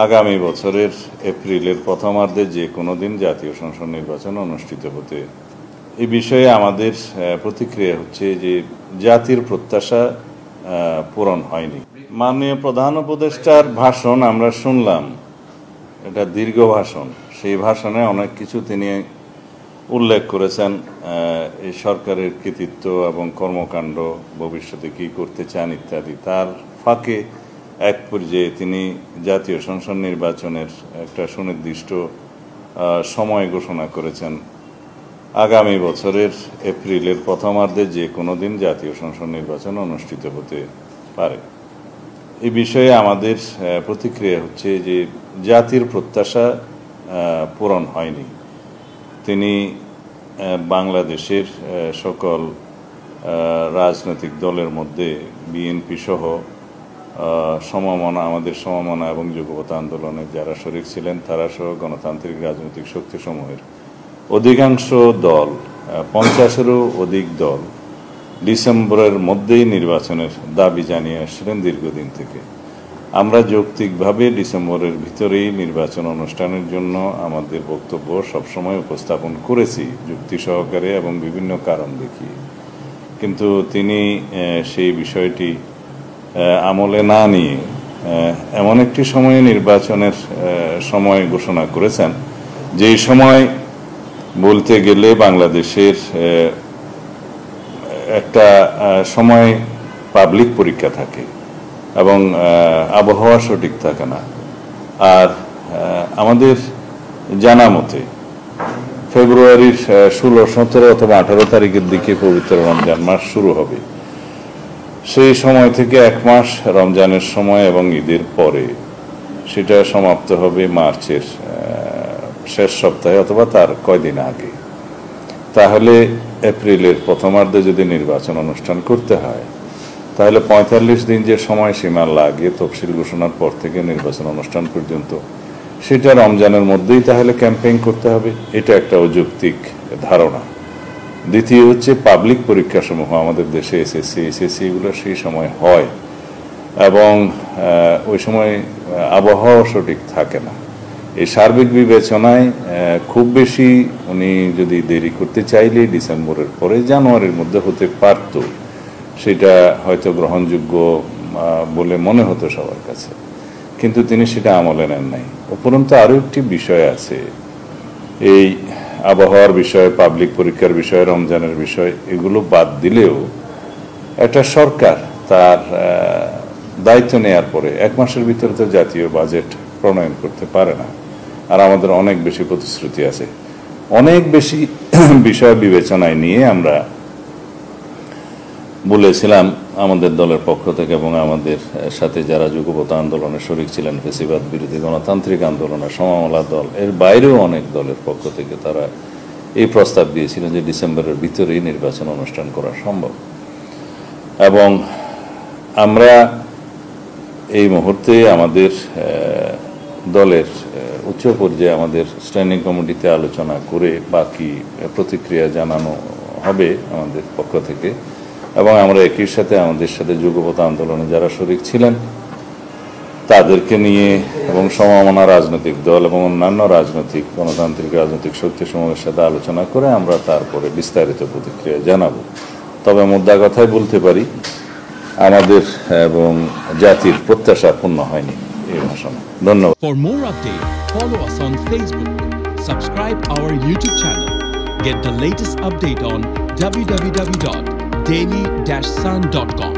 আগামী বছরের এপ্রিলের প্রথমার্ধে যে কোনো দিন জাতীয় সংসদ নির্বাচন অনুষ্ঠিত হতে এই বিষয়ে আমাদের প্রতিক্রিয়া হচ্ছে যে জাতির প্রত্যাশা পূরণ হয়নি। মাননীয় প্রধান উপদেষ্টার ভাষণ আমরা শুনলাম, এটা দীর্ঘ ভাষণ। সেই ভাষণে অনেক কিছু তিনি উল্লেখ করেছেন, এই সরকারের কৃতিত্ব এবং কর্মকাণ্ড, ভবিষ্যতে কী করতে চান ইত্যাদি। তার ফাঁকে এক পর্যায়ে তিনি জাতীয় সংসদ নির্বাচনের একটা সুনির্দিষ্ট সময় ঘোষণা করেছেন। আগামী বছরের এপ্রিলের প্রথমার্ধে যে কোনো দিন জাতীয় সংসদ নির্বাচন অনুষ্ঠিত হতে পারে। এই বিষয়ে আমাদের প্রতিক্রিয়া হচ্ছে যে জাতির প্রত্যাশা পূরণ হয়নি। তিনি বাংলাদেশের সকল রাজনৈতিক দলের মধ্যে বিএনপি সহ আমাদের সমমনা এবং যুগপৎ আন্দোলনের যারা শরিক ছিলেন তারা সহ গণতান্ত্রিক রাজনৈতিক শক্তিসমূহের অধিকাংশ দল, 50-এরও অধিক দল ডিসেম্বরের মধ্যেই নির্বাচনের দাবি জানিয়ে আসছিলেন দীর্ঘদিন থেকে। আমরা যৌক্তিকভাবে ডিসেম্বরের ভিতরেই নির্বাচন অনুষ্ঠানের জন্য আমাদের বক্তব্য সবসময় উপস্থাপন করেছি, যুক্তি সহকারে এবং বিভিন্ন কারণ দেখিয়ে। কিন্তু তিনি সেই বিষয়টি আমলে না নিয়ে এমন একটি সময়ে নির্বাচনের সময় ঘোষণা করেছেন, যেই সময় বলতে গেলে বাংলাদেশের একটা সময় পাবলিক পরীক্ষা থাকে এবং আবহাওয়া সঠিক থাকে না। আর আমাদের জানা মতে ফেব্রুয়ারির 16, 17 অথবা 18 তারিখের দিকে পবিত্র রমজান মাস শুরু হবে। সেই সময় থেকে এক মাস রমজানের সময় এবং ঈদের পরে সেটা সমাপ্ত হবে মার্চের শেষ সপ্তাহে অথবা তার কয়দিন আগে। তাহলে এপ্রিলের প্রথমার্ধে যদি নির্বাচন অনুষ্ঠান করতে হয়, তাহলে 45 দিন যে সময়সীমা লাগে তফসিল ঘোষণার পর থেকে নির্বাচন অনুষ্ঠান পর্যন্ত, সেটা রমজানের মধ্যেই তাহলে ক্যাম্পেইন করতে হবে। এটা একটা অযৌক্তিক ধারণা। দ্বিতীয় হচ্ছে পাবলিক পরীক্ষাসমূহ আমাদের দেশে এসএসসি এগুলো সেই সময় হয় এবং ওই সময় আবহাওয়া সঠিক থাকে না। এই সার্বিক বিবেচনায় খুব বেশি উনি যদি দেরি করতে চাইলে ডিসেম্বরের পরে জানুয়ারির মধ্যে হতে পারত, সেটা হয়তো গ্রহণযোগ্য বলে মনে হতো সবার কাছে। কিন্তু তিনি সেটা আমলে নেন নাই। উপরন্তু আরও একটি বিষয় আছে, এই আবহাওয়ার বিষয়, পাবলিক পরীক্ষার বিষয়, রমজানের বিষয়, এগুলো বাদ দিলেও একটা সরকার তার দায়িত্ব নেওয়ার পরে 1 মাসের ভিতরে তো জাতীয় বাজেট প্রণয়ন করতে পারে না। আর আমাদের অনেক বেশি প্রতিশ্রুতি আছে। অনেক বেশি বিষয় বিবেচনায় নিয়ে আমরা বলেছিলাম আমাদের দলের পক্ষ থেকে এবং আমাদের সাথে যারা যুগপৎ আন্দোলনে শরিক ছিলেন, ফ্যাসিবাদ বিরোধী গণতান্ত্রিক আন্দোলনের সমমনা দল, এর বাইরেও অনেক দলের পক্ষ থেকে তারা এই প্রস্তাব দিয়েছিলেন যে ডিসেম্বরের ভিতরেই নির্বাচন অনুষ্ঠান করা সম্ভব। এবং আমরা এই মুহূর্তে আমাদের দলের উচ্চ পর্যায়ে আমাদের স্ট্যান্ডিং কমিটিতে আলোচনা করে বাকি প্রতিক্রিয়া জানানো হবে আমাদের পক্ষ থেকে। এবং আমরা একই সাথে আমাদের সাথে যুগপৎ আন্দোলনে যারা শরিক ছিলেন তাদেরকে নিয়ে এবং সমমনা রাজনৈতিক দল এবং অন্যান্য রাজনৈতিক গণতান্ত্রিক রাজনৈতিক শক্তিসমূহের সাথে আলোচনা করে আমরা তারপরে বিস্তারিত প্রতিক্রিয়া জানাবো। তবে মুদ্রা কথাই বলতে পারি, আমাদের এবং জাতির প্রত্যাশা পূর্ণ হয়নি এই ভাষণে। ধন্যবাদ। For more updates, follow us on Facebook, subscribe our YouTube channel, get the latest update on www.daily-sun.com.